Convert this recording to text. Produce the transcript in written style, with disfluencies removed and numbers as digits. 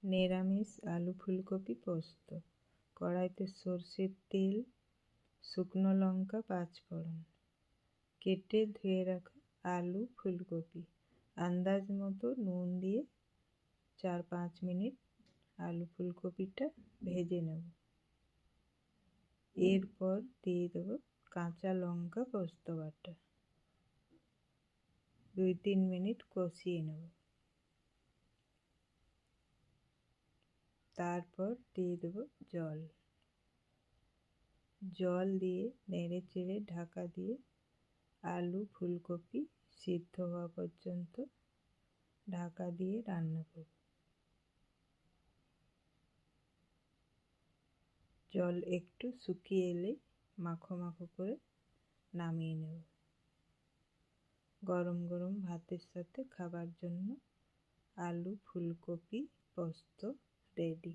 নিরামিষ আলু ফুলকপি পোস্ত। কড়াইতে সরষের তেল, শুকনো লঙ্কা, পাঁচফোড়ন, কেটে ধুয়ে রাখা আলু ফুলকপি, আন্দাজ মতো নুন দিয়ে 4-5 মিনিট আলু ফুলকপিটা ভেজে নেব। এরপর দিয়ে দেবো কাঁচা লঙ্কা, পোস্ত বাটা, 2-3 মিনিট কষিয়ে নেব। তারপর দিয়ে দেবো জল দিয়ে নেড়ে চেড়ে ঢাকা দিয়ে আলু ফুলকপি সিদ্ধ হওয়া পর্যন্ত ঢাকা দিয়ে রান্না করব। জল একটু শুকিয়ে এলেই মাখো মাখো করে নামিয়ে নেব। গরম গরম ভাতের সাথে খাবার জন্য আলু ফুলকপি পোস্ত রেডি।